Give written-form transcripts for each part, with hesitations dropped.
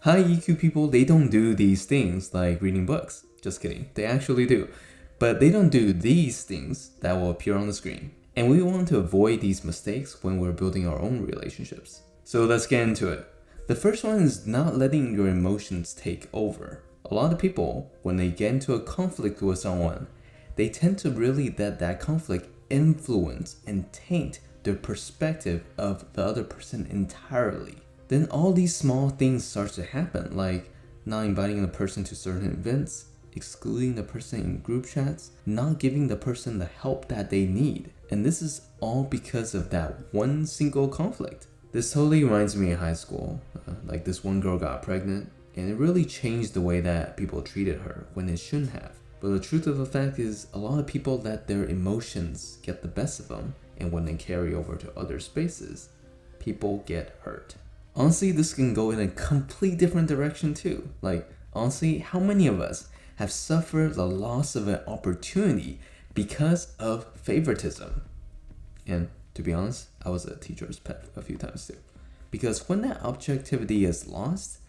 High EQ people, they don't do these things like reading books. Just kidding, they actually do. But they don't do these things that will appear on the screen. And we want to avoid these mistakes when we're building our own relationships. So let's get into it. The first one is not letting your emotions take over. A lot of people, when they get into a conflict with someone, they tend to really let that conflict influence and taint their perspective of the other person entirely. Then all these small things start to happen, like not inviting the person to certain events, excluding the person in group chats, not giving the person the help that they need. And this is all because of that one single conflict. This totally reminds me of high school. Like this one girl got pregnant, and it really changed the way that people treated her when it shouldn't have. But the truth of the fact is, a lot of people let their emotions get the best of them, and when they carry over to other spaces, people get hurt. Honestly, this can go in a complete different direction too. Like, honestly, how many of us have suffered the loss of an opportunity because of favoritism? And to be honest, I was a teacher's pet a few times too. Because when that objectivity is lost,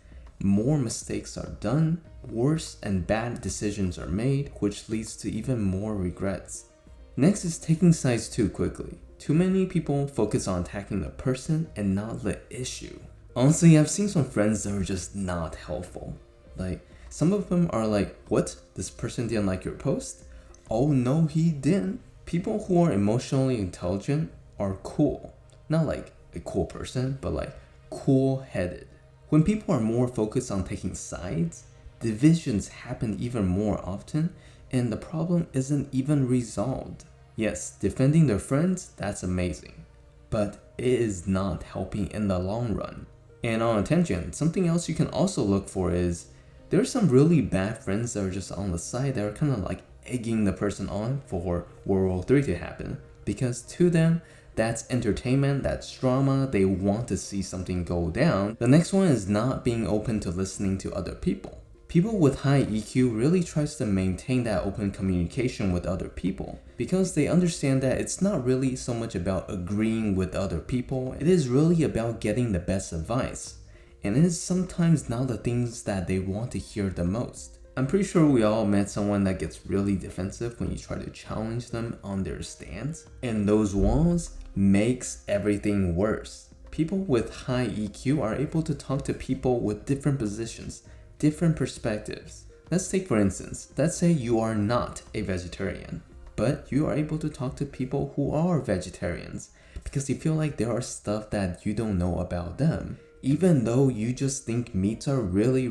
more mistakes are done, worse and bad decisions are made, which leads to even more regrets. Next is taking sides too quickly. Too many people focus on attacking the person and not the issue. Honestly, I've seen some friends that are just not helpful. Like, some of them are like, what? This person didn't like your post? Oh no, he didn't. People who are emotionally intelligent are cool. Not like a cool person, but like cool-headed. When people are more focused on taking sides, divisions happen even more often, and the problem isn't even resolved. Yes, defending their friends, that's amazing, but it is not helping in the long run. And on attention, something else you can also look for is, there's some really bad friends that are just on the side that are kind of like egging the person on for World War III to happen, because to them, that's entertainment, that's drama, they want to see something go down. The next one is not being open to listening to other people. People with high EQ really tries to maintain that open communication with other people because they understand that it's not really so much about agreeing with other people, it is really about getting the best advice. And it is sometimes not the things that they want to hear the most. I'm pretty sure we all met someone that gets really defensive when you try to challenge them on their stance, and those walls makes everything worse. People with high EQ are able to talk to people with different positions, different perspectives. Let's take for instance, let's say you are not a vegetarian, but you are able to talk to people who are vegetarians because you feel like there are stuff that you don't know about them, even though you just think meats are really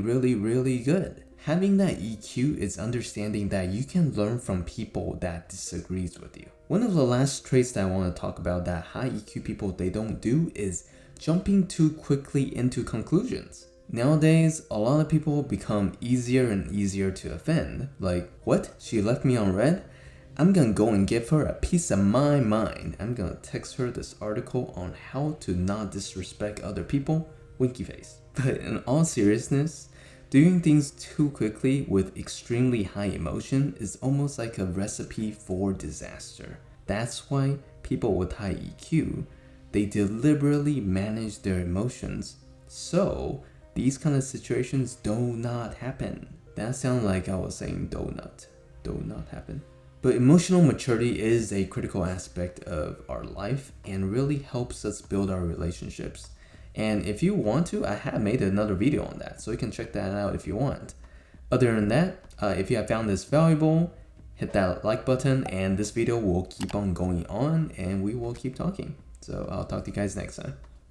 good. Having that EQ is understanding that you can learn from people that disagrees with you. One of the last traits that I want to talk about that high EQ people they don't do is jumping too quickly into conclusions. Nowadays, a lot of people become easier and easier to offend. Like, what? She left me on red? I'm gonna go and give her a piece of my mind. I'm gonna text her this article on how to not disrespect other people. Winky face. But in all seriousness, doing things too quickly with extremely high emotion is almost like a recipe for disaster. That's why people with high EQ, they deliberately manage their emotions, so these kind of situations do not happen. That sounded like I was saying donut. Do not happen. But emotional maturity is a critical aspect of our life and really helps us build our relationships. And if you want to, I have made another video on that, so you can check that out if you want. Other than that, if you have found this valuable, hit that like button, and this video will keep on going on, and we will keep talking. So I'll talk to you guys next time.